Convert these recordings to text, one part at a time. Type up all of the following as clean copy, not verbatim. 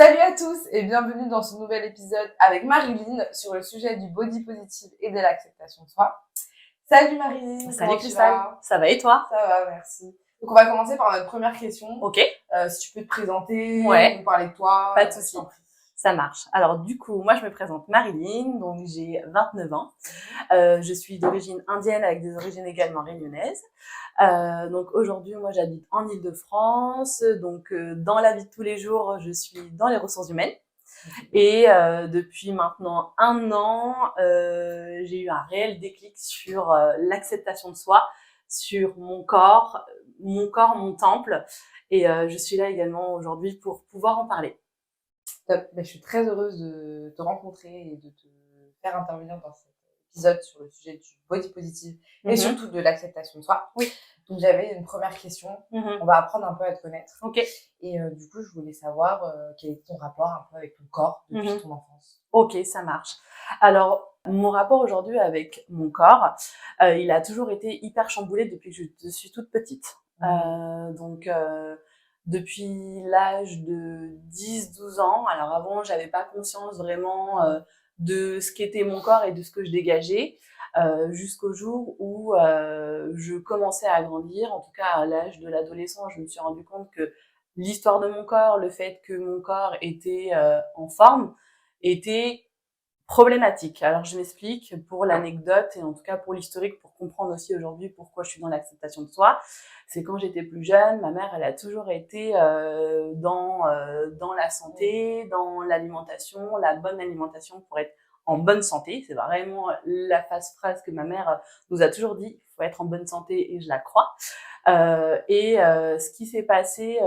Salut à tous et bienvenue dans ce nouvel épisode avec Marilyn sur le sujet du body positive et de l'acceptation de soi. Salut Marilyn, Salut comment tu Cristal, vas? ça va et toi? Ça va, merci. Donc on va commencer par notre première question. Ok, Si tu peux te présenter, ouais, nous parler de toi, pas de je souci, t'en prie. ça marche. Alors du coup, moi je me présente Marilyn, donc j'ai 29 ans. Je suis d'origine indienne avec des origines également réunionnaises. Donc aujourd'hui, moi j'habite en Île-de-France. Donc dans la vie de tous les jours, je suis dans les ressources humaines. Et depuis maintenant 1 an, j'ai eu un réel déclic sur l'acceptation de soi, sur mon corps, mon temple. Et je suis là également aujourd'hui pour pouvoir en parler. Top. Je suis très heureuse de te rencontrer et de te faire intervenir dans cet épisode sur le sujet du body positive et surtout de l'acceptation de soi. Oui. Donc j'avais une première question. On va apprendre un peu à te connaître. Ok. Et du coup, je voulais savoir quel est ton rapport un peu avec ton corps depuis ton enfance. Ok, ça marche. Alors, mon rapport aujourd'hui avec mon corps, il a toujours été hyper chamboulé depuis que je suis toute petite. Donc, depuis l'âge de 10-12 ans, alors avant, j'avais pas conscience vraiment de ce qu'était mon corps et de ce que je dégageais, jusqu'au jour où je commençais à grandir. En tout cas, à l'âge de l'adolescence, je me suis rendu compte que l'histoire de mon corps, le fait que mon corps était en forme, était problématique. Alors je m'explique pour l'anecdote et en tout cas pour l'historique, pour comprendre aussi aujourd'hui pourquoi je suis dans l'acceptation de soi. C'est quand j'étais plus jeune, ma mère, elle a toujours été dans la santé, dans l'alimentation, la bonne alimentation pour être en bonne santé. C'est vraiment la phrase que ma mère nous a toujours dit, il faut être en bonne santé et je la crois. Ce qui s'est passé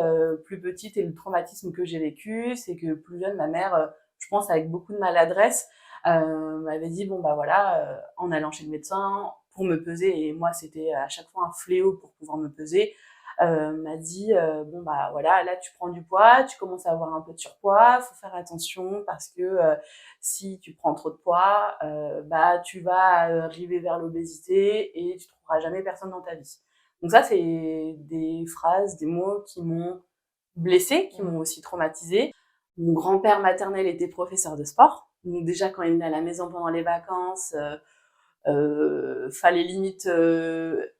plus petite et le traumatisme que j'ai vécu, c'est que plus jeune, ma mère, je pense avec beaucoup de maladresse, m'avait dit bon bah voilà, en allant chez le médecin pour me peser, et moi c'était à chaque fois un fléau pour pouvoir me peser, m'a dit bon bah voilà, là tu prends du poids, tu commences à avoir un peu de surpoids, faut faire attention parce que si tu prends trop de poids, bah tu vas arriver vers l'obésité et tu trouveras jamais personne dans ta vie. Donc ça, c'est des phrases, des mots qui m'ont blessée, qui m'ont aussi traumatisée. Mon grand-père maternel était professeur de sport. Donc déjà, quand il venait à la maison pendant les vacances, fallait limite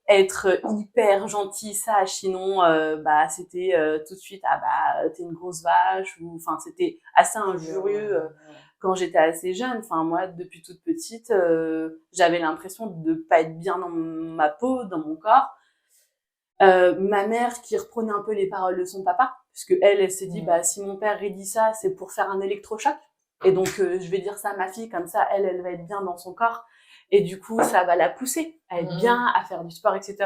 être hyper gentil, sage, sinon bah c'était tout de suite ah bah t'es une grosse vache, ou enfin c'était assez injurieux quand j'étais assez jeune. Enfin moi depuis toute petite, j'avais l'impression de pas être bien dans ma peau, dans mon corps. Ma mère qui reprenait un peu les paroles de son papa, puisque elle s'est dit bah si mon père dit ça, c'est pour faire un électrochoc, et donc je vais dire ça à ma fille, comme ça elle va être bien dans son corps, et du coup ça va la pousser à être bien, à faire du sport, etc.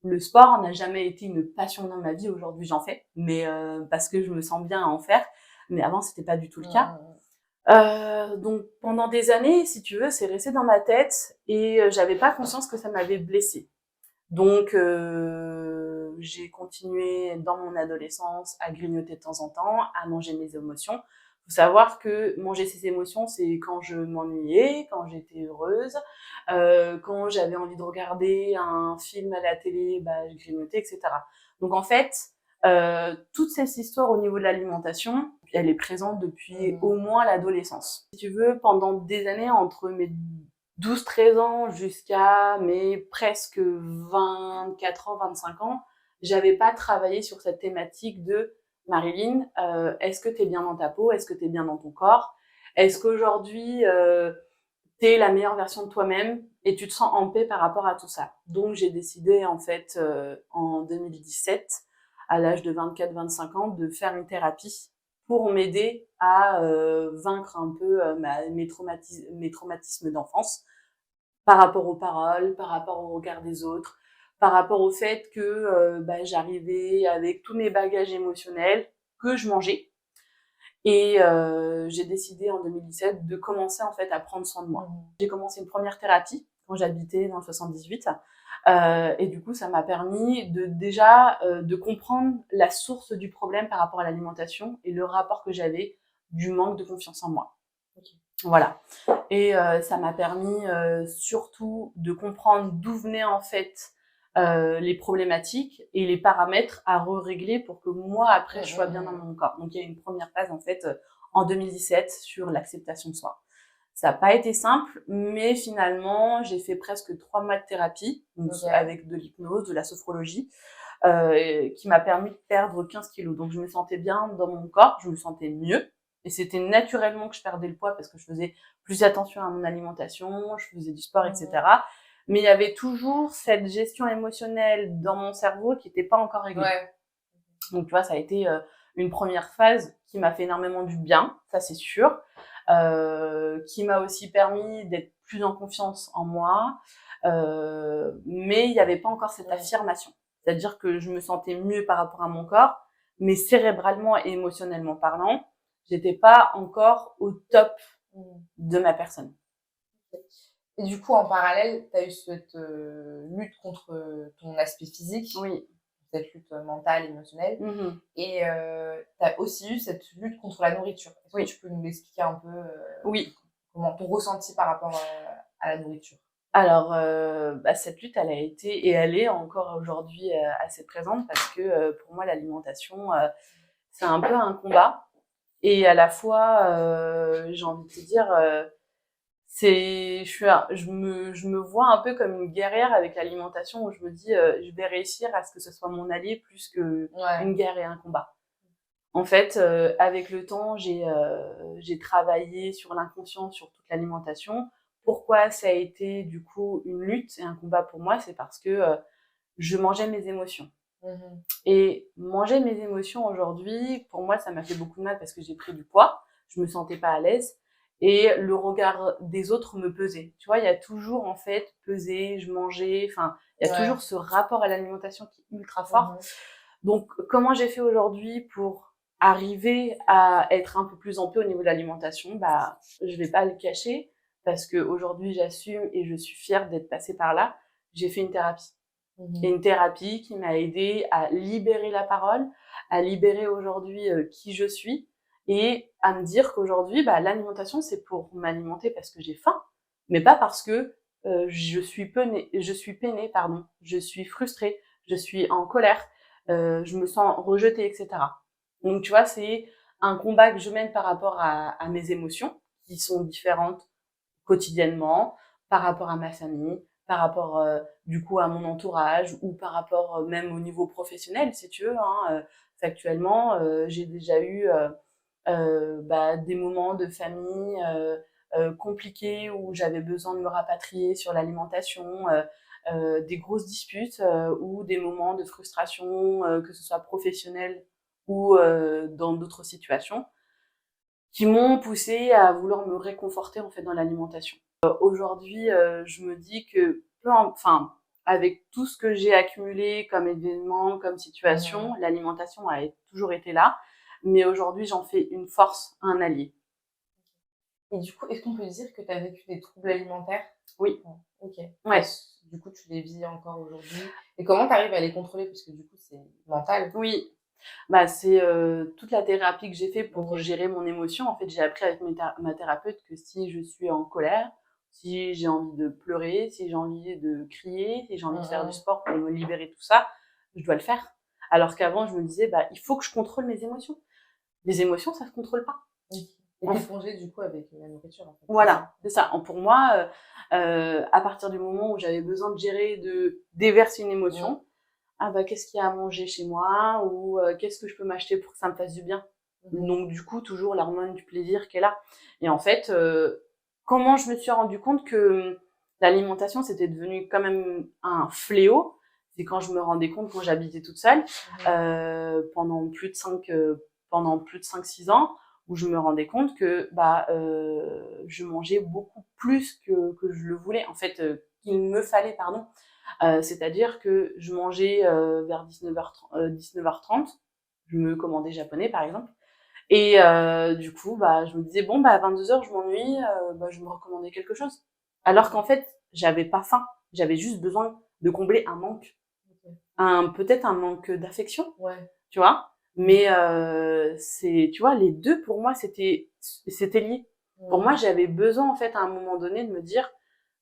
Le sport n'a jamais été une passion dans ma vie. Aujourd'hui j'en fais, mais parce que je me sens bien à en faire, mais avant c'était pas du tout le cas. Donc pendant des années, si tu veux, c'est resté dans ma tête et j'avais pas conscience que ça m'avait blessée. Donc, j'ai continué dans mon adolescence à grignoter de temps en temps, à manger mes émotions. Faut savoir que manger ses émotions, c'est quand je m'ennuyais, quand j'étais heureuse, quand j'avais envie de regarder un film à la télé, bah, je grignotais, etc. Donc en fait, toute cette histoire au niveau de l'alimentation, elle est présente depuis au moins l'adolescence. Si tu veux, pendant des années, entre mes 12-13 ans jusqu'à mes presque 24 ans, 25 ans, j'avais pas travaillé sur cette thématique de Marilyn, est-ce que t'es bien dans ta peau? Est-ce que t'es bien dans ton corps? Est-ce qu'aujourd'hui, t'es la meilleure version de toi-même et tu te sens en paix par rapport à tout ça? Donc, j'ai décidé, en fait, en 2017, à l'âge de 24-25 ans, de faire une thérapie pour m'aider à vaincre un peu mes traumatismes d'enfance, par rapport aux paroles, par rapport au regard des autres, par rapport au fait que bah, j'arrivais avec tous mes bagages émotionnels, que je mangeais. Et j'ai décidé en 2017 de commencer en fait à prendre soin de moi. J'ai commencé une première thérapie quand j'habitais dans le 78. Et du coup, ça m'a permis de déjà de comprendre la source du problème par rapport à l'alimentation et le rapport que j'avais du manque de confiance en moi. Okay. Voilà. Et ça m'a permis surtout de comprendre d'où venait en fait les problématiques et les paramètres à régler pour que moi, après, je sois bien dans mon corps. Donc, il y a une première phase, en fait, en 2017 sur l'acceptation de soi. Ça n'a pas été simple, mais finalement, j'ai fait presque 3 mois de thérapie, donc avec de l'hypnose, de la sophrologie, qui m'a permis de perdre 15 kilos. Donc, je me sentais bien dans mon corps, je me sentais mieux. Et c'était naturellement que je perdais le poids parce que je faisais plus attention à mon alimentation, je faisais du sport, etc. Mais il y avait toujours cette gestion émotionnelle dans mon cerveau qui n'était pas encore réglée. Donc, tu vois, ça a été une première phase qui m'a fait énormément du bien, ça c'est sûr, qui m'a aussi permis d'être plus en confiance en moi, mais il n'y avait pas encore cette affirmation. C'est-à-dire que je me sentais mieux par rapport à mon corps, mais cérébralement et émotionnellement parlant, j'étais pas encore au top de ma personne. Et du coup, en parallèle, tu as eu cette lutte contre ton aspect physique. Oui. Cette lutte mentale, émotionnelle. Et tu as aussi eu cette lutte contre la nourriture. Est-ce que tu peux nous expliquer un peu comment ton ressenti par rapport à la nourriture? Alors, cette lutte, elle a été et elle est encore aujourd'hui assez présente parce que pour moi, l'alimentation, c'est un peu un combat. Et à la fois, j'ai envie de te dire, je me vois un peu comme une guerrière avec l'alimentation où je me dis, je vais réussir à ce que ce soit mon allié plus que une guerre et un combat. En fait, avec le temps, j'ai travaillé sur l'inconscient, sur toute l'alimentation. Pourquoi ça a été du coup une lutte et un combat pour moi? C'est parce que je mangeais mes émotions. Et manger mes émotions aujourd'hui, pour moi, ça m'a fait beaucoup de mal parce que j'ai pris du poids, je me sentais pas à l'aise et le regard des autres me pesait. Tu vois, il y a toujours en fait peser, je mangeais, enfin, il y a toujours ce rapport à l'alimentation qui est ultra fort. Donc, comment j'ai fait aujourd'hui pour arriver à être un peu plus en paix au niveau de l'alimentation? Bah, je vais pas le cacher parce que aujourd'hui j'assume et je suis fière d'être passée par là. J'ai fait une thérapie. Et une thérapie qui m'a aidée à libérer la parole, à libérer aujourd'hui qui je suis et à me dire qu'aujourd'hui, l'alimentation, c'est pour m'alimenter parce que j'ai faim, mais pas parce que je suis peinée, je suis frustrée, je suis en colère, je me sens rejetée, etc. Donc, tu vois, c'est un combat que je mène par rapport à mes émotions qui sont différentes quotidiennement, par rapport à ma famille, par rapport du coup à mon entourage ou par rapport même au niveau professionnel si tu veux. Factuellement, j'ai déjà eu des moments de famille compliqués où j'avais besoin de me rapatrier sur l'alimentation, des grosses disputes ou des moments de frustration, que ce soit professionnel ou dans d'autres situations, qui m'ont poussée à vouloir me réconforter en fait dans l'alimentation. Aujourd'hui, je me dis que avec tout ce que j'ai accumulé comme événement, comme situation, l'alimentation a toujours été là, mais aujourd'hui j'en fais une force, un allié. Et du coup, est-ce qu'on peut dire que tu as vécu des troubles alimentaires? Oui. Ok. Ouais. Du coup, tu les vis encore aujourd'hui. Et comment tu arrives à les contrôler? Parce que du coup, c'est mental. Oui. C'est toute la thérapie que j'ai fait pour gérer mon émotion. En fait, j'ai appris avec ma thérapeute que si je suis en colère, si j'ai envie de pleurer, si j'ai envie de crier, si j'ai envie de faire du sport pour me libérer de tout ça, je dois le faire. Alors qu'avant, je me disais, il faut que je contrôle mes émotions. Les émotions, ça se contrôle pas. Et t'es plongée du coup avec la nourriture en fait. Voilà, c'est ça. Pour moi, à partir du moment où j'avais besoin de gérer, de déverser une émotion, qu'est-ce qu'il y a à manger chez moi ou qu'est-ce que je peux m'acheter pour que ça me fasse du bien. Donc du coup, toujours l'hormone du plaisir qui est là. Et en fait, comment je me suis rendu compte que l'alimentation, c'était devenu quand même un fléau, c'est quand je me rendais compte, quand j'habitais toute seule, pendant plus de 5-6 ans, où je me rendais compte que je mangeais beaucoup plus que je le voulais, en fait, qu'il me fallait, pardon. C'est-à-dire que je mangeais vers 19h30, je me commandais japonais par exemple, et du coup je me disais à 22h je m'ennuie, je me recommandais quelque chose. Alors qu'en fait, j'avais pas faim, j'avais juste besoin de combler un manque, peut-être un manque d'affection, tu vois. Mais tu vois, les deux pour moi c'était lié. Pour moi, j'avais besoin en fait à un moment donné de me dire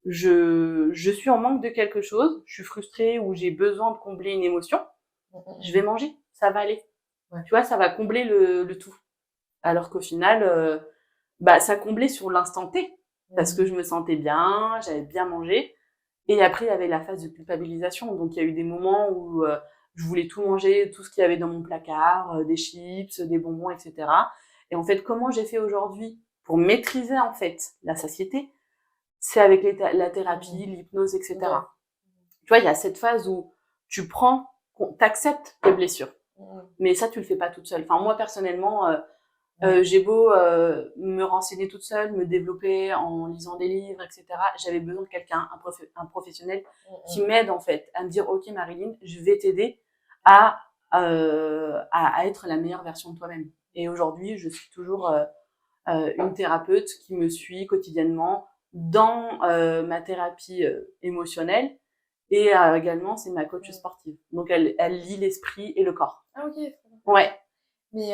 je suis en manque de quelque chose, je suis frustrée ou j'ai besoin de combler une émotion, je vais manger, ça va aller. Ouais. Tu vois, ça va combler le tout. Alors qu'au final, ça comblait sur l'instant T, parce que je me sentais bien, j'avais bien mangé. Et après, il y avait la phase de culpabilisation. Donc, il y a eu des moments où je voulais tout manger, tout ce qu'il y avait dans mon placard, des chips, des bonbons, etc. Et en fait, comment j'ai fait aujourd'hui pour maîtriser en fait la satiété, c'est avec la thérapie, l'hypnose, etc. Ouais. Tu vois, il y a cette phase où tu t'acceptes tes blessures. Mais ça, tu le fais pas toute seule. Enfin, moi, personnellement, j'ai beau me renseigner toute seule, me développer en lisant des livres, etc. J'avais besoin de quelqu'un, un professionnel, qui m'aide en fait à me dire, ok Marilyn, je vais t'aider à être la meilleure version de toi-même. Et aujourd'hui, je suis toujours une thérapeute qui me suit quotidiennement dans ma thérapie émotionnelle et également c'est ma coach sportive. Donc elle lie l'esprit et le corps. Ah ok. Ouais. Mais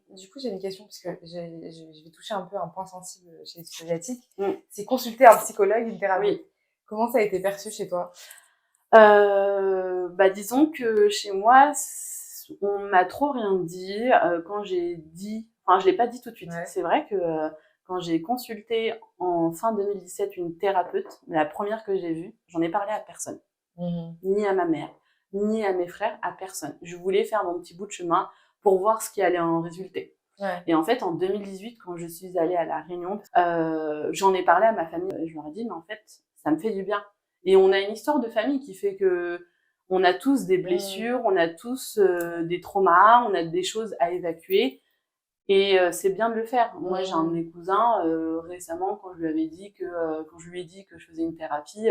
du coup, j'ai une question, parce que je vais toucher un peu un point sensible chez les psychologiques. C'est consulter un psychologue, une thérapeute. Oui. Comment ça a été perçu chez toi? Disons que chez moi, on m'a trop rien dit. Quand j'ai dit... Enfin, je l'ai pas dit tout de suite. Ouais. C'est vrai que quand j'ai consulté en fin 2017 une thérapeute, la première que j'ai vue, j'en ai parlé à personne. Ni à ma mère, ni à mes frères, à personne. Je voulais faire mon petit bout de chemin pour voir ce qui allait en résulter. Ouais. Et en fait, en 2018, quand je suis allée à La Réunion, j'en ai parlé à ma famille. Je leur ai dit, mais en fait, ça me fait du bien. Et on a une histoire de famille qui fait que on a tous des blessures, on a tous des traumas, on a des choses à évacuer. Et c'est bien de le faire. Moi, j'ai un de mes cousins, récemment, quand je lui ai dit que je faisais une thérapie,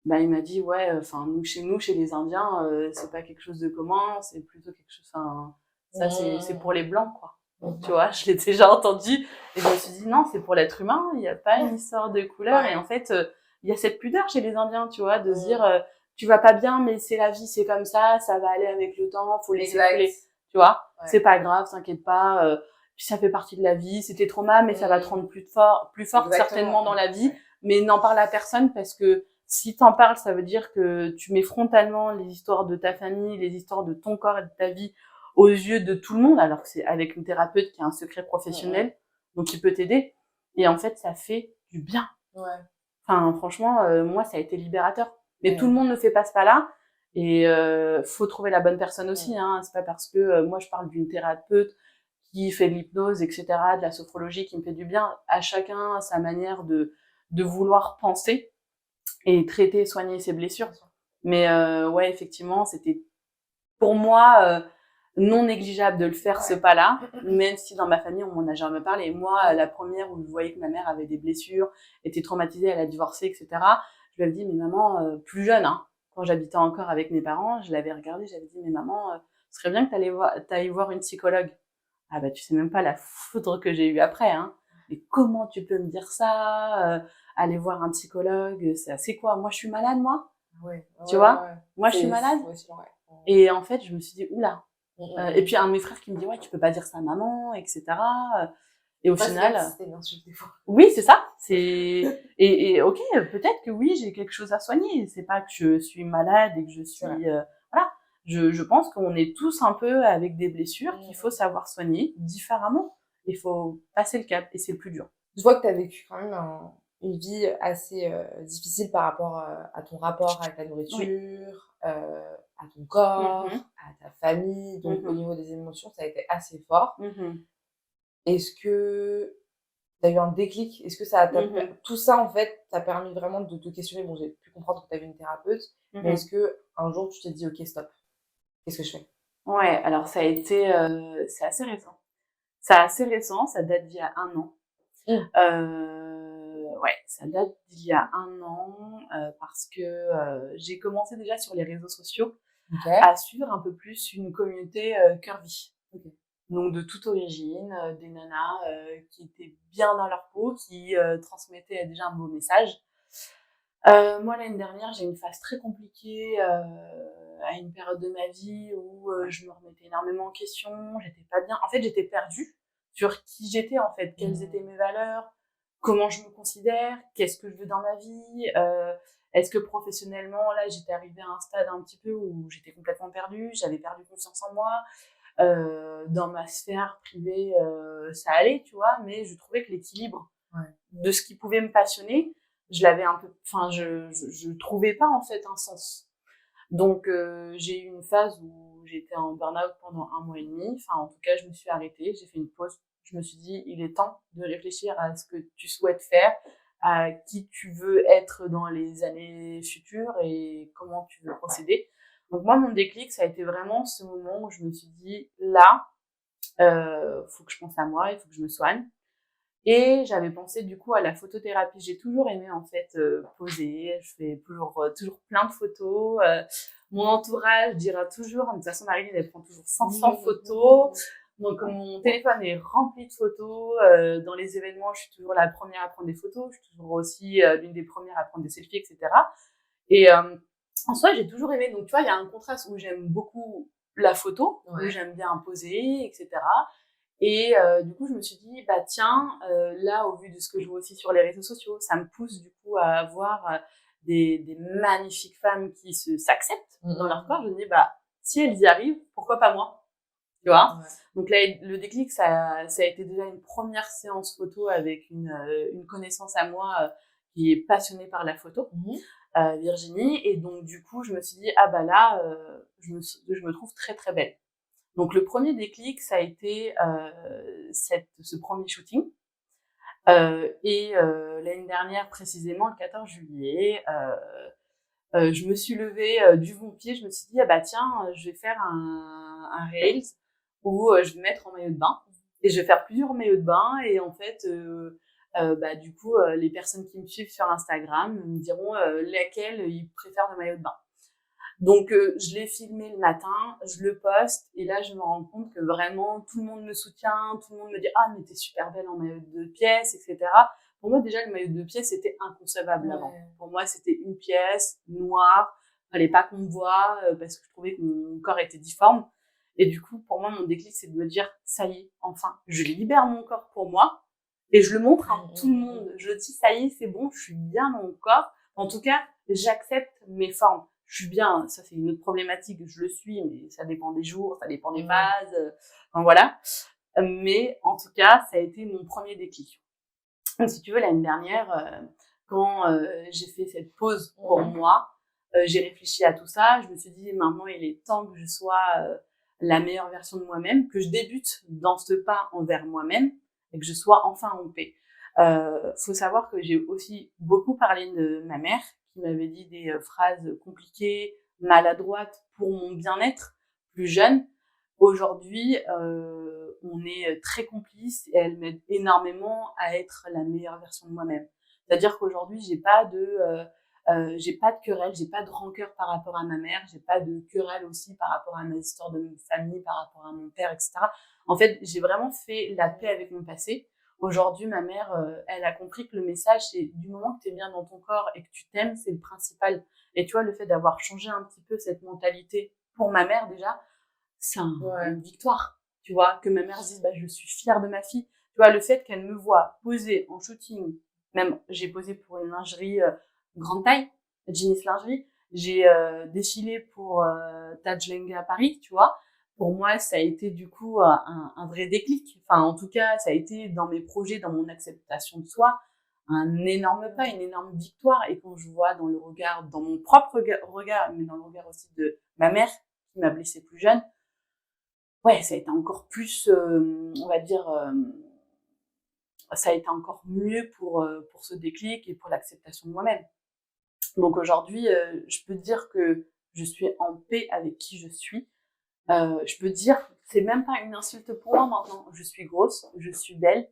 il m'a dit, ouais, enfin, chez les Indiens, c'est pas quelque chose de commun, c'est plutôt quelque chose, enfin, ça, c'est pour les Blancs, quoi. Donc, tu vois, je l'ai déjà entendu, et je me suis dit, non, c'est pour l'être humain, il n'y a pas une histoire de couleur, et en fait, il y a cette pudeur chez les Indiens, tu vois, de se dire, tu vas pas bien, mais c'est la vie, c'est comme ça va aller avec le temps, faut laisser couler, tu vois, c'est pas grave, t'inquiète pas, puis ça fait partie de la vie, c'est tes traumas, mais ça va te rendre plus forte certainement dans la vie, mais n'en parle à personne, parce que si t'en parles, ça veut dire que tu mets frontalement les histoires de ta famille, les histoires de ton corps et de ta vie aux yeux de tout le monde, alors que c'est avec une thérapeute qui a un secret professionnel, donc qui peut t'aider. Et en fait, ça fait du bien. Ouais. Enfin, franchement, moi, ça a été libérateur. Mais tout le monde ne fait pas ce pas-là. Et faut trouver la bonne personne aussi. Hein. C'est pas parce que moi, je parle d'une thérapeute qui fait de l'hypnose, etc., de la sophrologie qui me fait du bien. À chacun sa manière de vouloir penser et traiter, soigner ses blessures. Mais ouais, effectivement, c'était pour moi non négligeable de le faire ce pas-là, même si dans ma famille, on m'en a jamais parlé. Moi, la première où je voyais que ma mère avait des blessures, était traumatisée, elle a divorcé, etc., je lui avais dit, mais maman, plus jeune, hein, quand j'habitais encore avec mes parents, je l'avais regardée, j'avais dit, mais maman, ce serait bien que t'ailles voir une psychologue. Ah bah, tu sais même pas la foudre que j'ai eue après, hein. Mais comment tu peux me dire ça aller voir un psychologue, c'est quoi? Moi, je suis malade, moi? Ouais. Tu vois? Moi, je suis malade? Et en fait, je me suis dit, oula. Et puis, un de mes frères qui me dit, ouais, tu peux pas dire ça à maman, etc. Et au final. C'était une insulte des fois. Oui, c'est ça. Et ok, peut-être que oui, j'ai quelque chose à soigner. C'est pas que je suis malade et que je suis, voilà. Je pense qu'on est tous un peu avec des blessures qu'il faut savoir soigner différemment. Il faut passer le cap et c'est le plus dur. Je vois que tu as vécu quand même une vie assez difficile par rapport à ton rapport avec la nourriture, à ton corps, à ta famille. Donc, au niveau des émotions, ça a été assez fort. Est-ce que tu as eu un déclic? Est-ce que ça tout ça, en fait, t'a permis vraiment de te questionner? Bon, j'ai pu comprendre que tu avais une thérapeute, mais est-ce qu'un jour, tu t'es dit, OK, stop, qu'est-ce que je fais? Ouais, alors ça a été... c'est assez récent. C'est assez récent, ça date d'il y a 1 an. Ouais, ça date d'il y a 1 an parce que j'ai commencé déjà sur les réseaux sociaux à suivre un peu plus une communauté curvy. Donc de toute origine, des nanas qui étaient bien dans leur peau, qui transmettaient déjà un beau message. Moi, l'année dernière, j'ai eu une phase très compliquée à une période de ma vie où je me remettais énormément en question, j'étais pas bien. En fait, j'étais perdue sur qui j'étais, en fait, quelles étaient mes valeurs, comment je me considère, qu'est-ce que je veux dans ma vie, est-ce que professionnellement, là, j'étais arrivée à un stade un petit peu où j'étais complètement perdue, j'avais perdu confiance en moi. Dans ma sphère privée, ça allait, tu vois, mais je trouvais que l'équilibre de ce qui pouvait me passionner, je l'avais un peu, enfin, je trouvais pas en fait un sens. Donc j'ai eu une phase où j'étais en burn-out pendant 1 mois et demi. Enfin, en tout cas, je me suis arrêtée, j'ai fait une pause. Je me suis dit, il est temps de réfléchir à ce que tu souhaites faire, à qui tu veux être dans les années futures et comment tu veux procéder. Donc moi, mon déclic, ça a été vraiment ce moment où je me suis dit, là, faut que je pense à moi, il faut que je me soigne. Et j'avais pensé du coup à la photothérapie. J'ai toujours aimé en fait poser. Je fais toujours plein de photos. Mon entourage dira toujours, de toute façon Marilyn elle prend toujours 500 photos. Donc mon téléphone est rempli de photos. Dans les événements, je suis toujours la première à prendre des photos. Je suis toujours aussi l'une des premières à prendre des selfies, etc. Et en soi, j'ai toujours aimé. Donc tu vois, il y a un contraste où j'aime beaucoup la photo, où j'aime bien poser, etc. Et du coup, je me suis dit, bah tiens, là, au vu de ce que je vois aussi sur les réseaux sociaux, ça me pousse du coup à avoir des magnifiques femmes qui s'acceptent dans leur corps. Je me dis, bah si elles y arrivent, pourquoi pas moi, tu vois. Donc là, le déclic, ça a été déjà une première séance photo avec une connaissance à moi qui est passionnée par la photo, Virginie. Et donc du coup, je me suis dit, ah bah là, je me trouve très très belle. Donc le premier déclic, ça a été ce premier shooting. Et l'année dernière, précisément le 14 juillet, je me suis levée du bon pied. Je me suis dit, ah bah tiens, je vais faire un Reels où je vais mettre en maillot de bain. Et je vais faire plusieurs maillots de bain. Et en fait, bah, du coup, les personnes qui me suivent sur Instagram me diront laquelle ils préfèrent le maillot de bain. Donc, je l'ai filmé le matin, je le poste, et là, je me rends compte que vraiment, tout le monde me soutient, tout le monde me dit « Ah, mais t'es super belle en maillot de pièce, etc. » Pour moi, déjà, le maillot de pièce, c'était inconcevable avant. Pour moi, c'était une pièce noire, fallait pas qu'on me voie, parce que je trouvais que mon corps était difforme. Et du coup, pour moi, mon déclic, c'est de me dire « Ça y est, enfin, je libère mon corps pour moi, et je le montre à tout le monde. Je dis « Ça y est, c'est bon, je suis bien dans mon corps. En tout cas, j'accepte mes formes. » Je suis bien, ça c'est une autre problématique, je le suis, mais ça dépend des jours, ça dépend des phases, enfin voilà. Mais en tout cas, ça a été mon premier déclic. Donc si tu veux, l'année dernière, quand j'ai fait cette pause pour moi, j'ai réfléchi à tout ça, je me suis dit maintenant il est temps que je sois la meilleure version de moi-même, que je débute dans ce pas envers moi-même et que je sois enfin en paix. Faut savoir que j'ai aussi beaucoup parlé de ma mère, qui m'avait dit des phrases compliquées, maladroites pour mon bien-être plus jeune. Aujourd'hui, on est très complices et elle m'aide énormément à être la meilleure version de moi-même. C'est-à-dire qu'aujourd'hui, j'ai pas de querelle, j'ai pas de rancœur par rapport à ma mère, j'ai pas de querelle aussi par rapport à mes histoires de famille, par rapport à mon père, etc. En fait, j'ai vraiment fait la paix avec mon passé. Aujourd'hui, ma mère, elle a compris que le message, c'est du moment que tu es bien dans ton corps et que tu t'aimes, c'est le principal. Et tu vois, le fait d'avoir changé un petit peu cette mentalité pour ma mère déjà, c'est une victoire. Tu vois, que ma mère dise, bah, je suis fière de ma fille. Tu vois, le fait qu'elle me voit poser en shooting, même j'ai posé pour une lingerie grande taille, Jeans Lingerie, j'ai défilé pour Taj Lenga à Paris, tu vois. Pour moi, ça a été du coup un vrai déclic. Enfin, en tout cas, ça a été dans mes projets, dans mon acceptation de soi, un énorme pas, une énorme victoire. Et quand je vois dans le regard, dans mon propre regard, mais dans le regard aussi de ma mère, qui m'a blessée plus jeune, ouais, ça a été encore plus, on va dire, ça a été encore mieux pour ce déclic et pour l'acceptation de moi-même. Donc aujourd'hui, je peux dire que je suis en paix avec qui je suis. Je peux dire, c'est même pas une insulte pour moi maintenant. Je suis grosse, je suis belle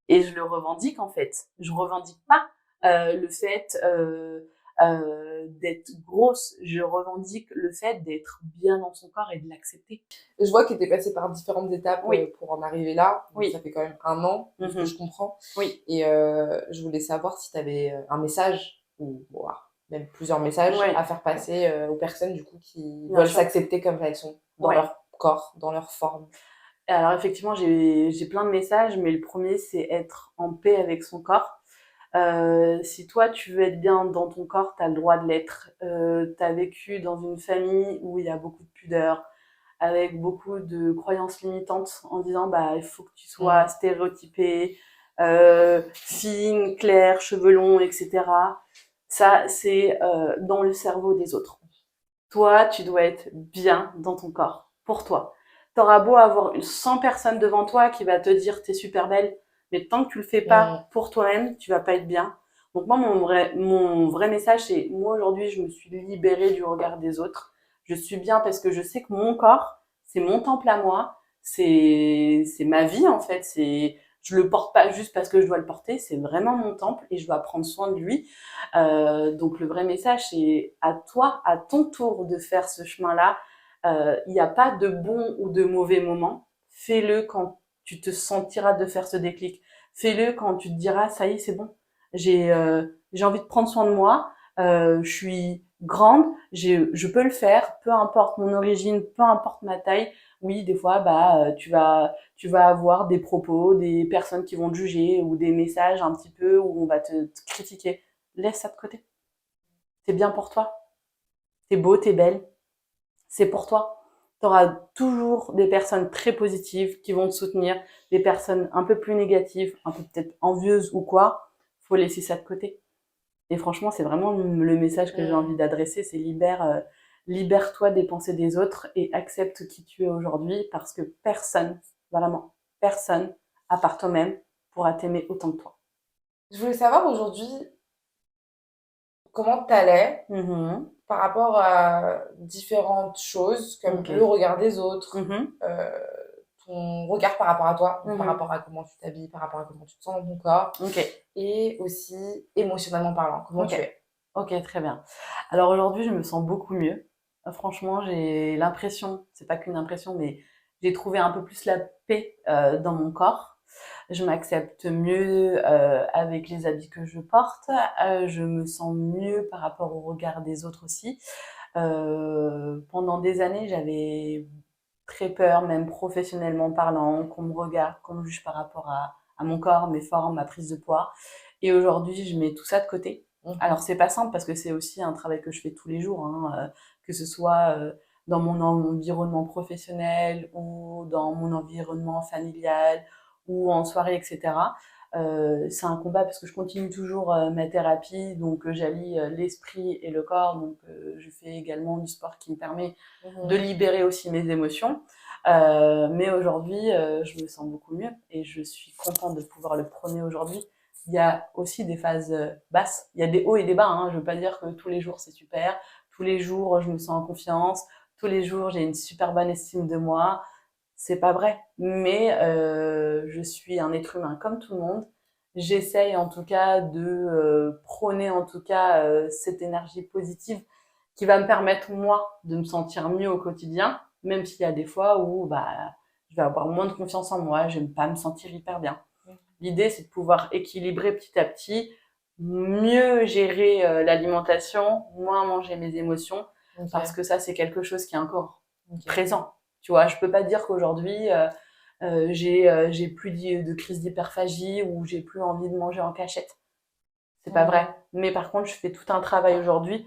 et je le revendique en fait. Je revendique pas le fait d'être grosse. Je revendique le fait d'être bien dans son corps et de l'accepter. Je vois que tu es passée par différentes étapes pour en arriver là. Donc, ça fait quand même 1 an, de ce que je comprends. Oui. Et je voulais savoir si tu avais un message, ou même plusieurs messages à faire passer aux personnes du coup qui veulent s'accepter comme elles sont, dans leur corps, dans leur forme. Alors effectivement, j'ai plein de messages, mais le premier, c'est être en paix avec son corps. Si toi, tu veux être bien dans ton corps, tu as le droit de l'être. Tu as vécu dans une famille où il y a beaucoup de pudeur, avec beaucoup de croyances limitantes en disant bah il faut que tu sois stéréotypée, fine, claire, cheveux longs, etc. Ça, c'est dans le cerveau des autres. Toi, tu dois être bien dans ton corps, pour toi. T'auras beau avoir 100 personnes devant toi qui va te dire t'es super belle, mais tant que tu le fais pas pour toi-même, tu vas pas être bien. Donc moi, mon vrai message, c'est moi aujourd'hui, je me suis libérée du regard des autres. Je suis bien parce que je sais que mon corps, c'est mon temple à moi, c'est ma vie en fait. Je le porte pas juste parce que je dois le porter, c'est vraiment mon temple et je dois prendre soin de lui. Donc le vrai message, c'est à toi, à ton tour de faire ce chemin-là. Il n'y a pas de bon ou de mauvais moment. Fais-le quand tu te sentiras de faire ce déclic. Fais-le quand tu te diras, ça y est, c'est bon. J'ai envie de prendre soin de moi. Je suis grande, je peux le faire, peu importe mon origine, peu importe ma taille. Oui, des fois, tu vas avoir des propos, des personnes qui vont te juger ou des messages un petit peu où on va te critiquer. Laisse ça de côté. C'est bien pour toi. T'es beau, t'es belle. C'est pour toi. T'auras toujours des personnes très positives qui vont te soutenir, des personnes un peu plus négatives, un peu peut-être envieuses ou quoi. Faut laisser ça de côté. Et franchement, c'est vraiment le message que j'ai envie d'adresser, c'est libère-toi des pensées des autres et accepte qui tu es aujourd'hui parce que personne, vraiment, personne, à part toi-même, pourra t'aimer autant que toi. Je voulais savoir aujourd'hui comment t'allais Mhm. par rapport à différentes choses, comme Ok. le regard des autres, Mhm. ton regard par rapport à toi, donc par Mhm. rapport à comment tu t'habilles, par rapport à comment tu te sens dans ton corps, Ok. et aussi émotionnellement parlant, comment tu Ok. es. Ok, très bien. Alors aujourd'hui, je me sens beaucoup mieux. Franchement, j'ai l'impression, c'est pas qu'une impression, mais j'ai trouvé un peu plus la paix dans mon corps. Je m'accepte mieux avec les habits que je porte. Je me sens mieux par rapport au regard des autres aussi. Pendant des années, j'avais très peur, même professionnellement parlant, qu'on me regarde, qu'on me juge par rapport à mon corps, mes formes, ma prise de poids. Et aujourd'hui, je mets tout ça de côté. Alors, c'est pas simple parce que c'est aussi un travail que je fais tous les jours, hein, que ce soit dans mon environnement professionnel ou dans mon environnement familial ou en soirée, etc. C'est un combat parce que je continue toujours ma thérapie, donc j'allie l'esprit et le corps, donc je fais également du sport qui me permet de libérer aussi mes émotions. Mais aujourd'hui, je me sens beaucoup mieux et je suis contente de pouvoir le prôner aujourd'hui. Il y a aussi des phases basses, il y a des hauts et des bas. Hein. Je veux pas dire que tous les jours c'est super, tous les jours je me sens en confiance, tous les jours j'ai une super bonne estime de moi. C'est pas vrai, mais je suis un être humain comme tout le monde. J'essaye en tout cas de prôner en tout cas cette énergie positive qui va me permettre moi de me sentir mieux au quotidien, même s'il y a des fois où je vais avoir moins de confiance en moi, je vais pas me sentir hyper bien. L'idée c'est de pouvoir équilibrer petit à petit, mieux gérer l'alimentation, moins manger mes émotions, parce que ça c'est quelque chose qui est encore présent. Tu vois, je peux pas dire qu'aujourd'hui j'ai plus de crise d'hyperphagie ou j'ai plus envie de manger en cachette. C'est pas vrai. Mais par contre, je fais tout un travail aujourd'hui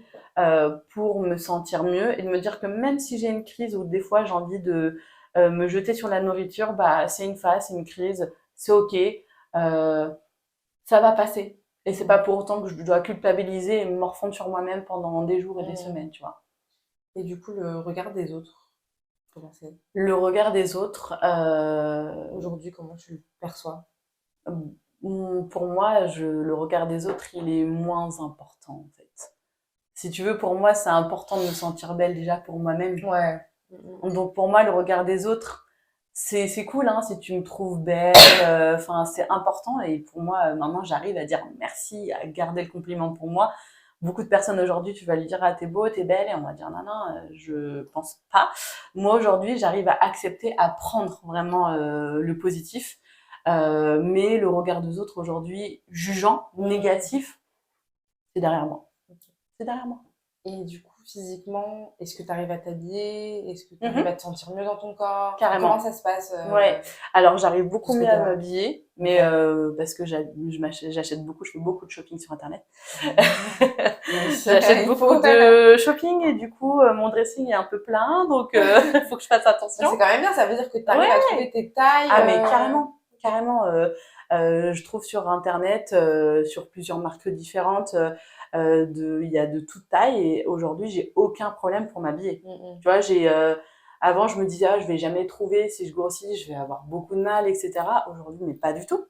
pour me sentir mieux et de me dire que même si j'ai une crise ou des fois j'ai envie de me jeter sur la nourriture, bah c'est une phase, c'est une crise, c'est ok, ça va passer. Et c'est pas pour autant que je dois culpabiliser et me morfondre sur moi-même pendant des jours et des semaines, tu vois. Et du coup, le regard des autres, comment c'est? Le regard des autres, Aujourd'hui, comment tu le perçois? pour moi, le regard des autres, il est moins important en fait. Si tu veux, pour moi, c'est important de me sentir belle déjà pour moi-même. Ouais. Donc pour moi, le regard des autres, c'est cool, hein, si tu me trouves belle, enfin c'est important. Et pour moi, maintenant, j'arrive à dire merci, à garder le compliment pour moi. Beaucoup de personnes aujourd'hui, tu vas lui dire ah t'es beau, t'es belle, et on va dire non non, je pense pas. Moi aujourd'hui, j'arrive à accepter, à prendre vraiment le positif, mais le regard des autres aujourd'hui, jugeant, négatif, c'est derrière moi. C'est derrière moi. Et du coup, physiquement, est-ce que tu arrives à t'habiller? Est-ce que tu arrives à te sentir mieux dans ton corps? Carrément. Comment ça se passe Ouais. Alors, j'arrive beaucoup de ce mieux à côté-là? m'habiller, mais parce que j'achète beaucoup, je fais beaucoup de shopping sur Internet. J'achète Il beaucoup faut. de shopping et du coup, mon dressing est un peu plein, donc il faut que je fasse attention. C'est quand même bien, ça veut dire que tu arrives à trouver tes tailles. Ah, mais carrément, carrément. Je trouve sur Internet, sur plusieurs marques différentes, il y a de toute taille et aujourd'hui, j'ai aucun problème pour m'habiller. Tu vois, avant, je me disais, ah, je vais jamais trouver, si je grossis, je vais avoir beaucoup de mal, etc. Aujourd'hui, mais pas du tout.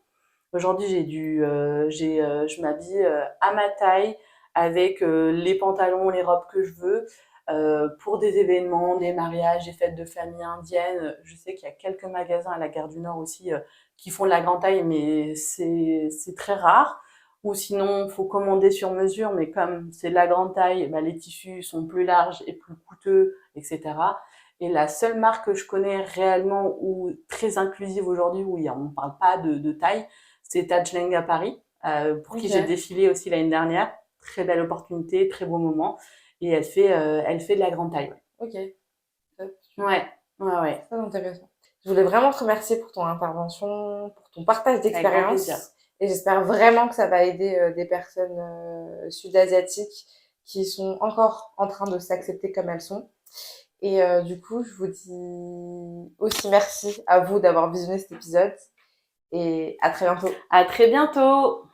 Aujourd'hui, je m'habille à ma taille, avec les pantalons, les robes que je veux. Pour des événements, des mariages, des fêtes de famille indiennes, je sais qu'il y a quelques magasins à la Gare du Nord aussi qui font de la grande taille, mais c'est très rare. Ou sinon, faut commander sur mesure, mais comme c'est de la grande taille, bah, les tissus sont plus larges et plus coûteux, etc. Et la seule marque que je connais réellement ou très inclusive aujourd'hui, où on ne parle pas de taille, c'est Tajleng à Paris, pour qui j'ai défilé aussi l'année dernière. Très belle opportunité, très beau moment. Et elle fait de la grande taille. Ok. Ouais. Très intéressant. Je voulais vraiment te remercier pour ton intervention, pour ton partage d'expérience. Et j'espère vraiment que ça va aider des personnes sud-asiatiques qui sont encore en train de s'accepter comme elles sont. Et du coup, je vous dis aussi merci à vous d'avoir visionné cet épisode. Et à très bientôt. À très bientôt.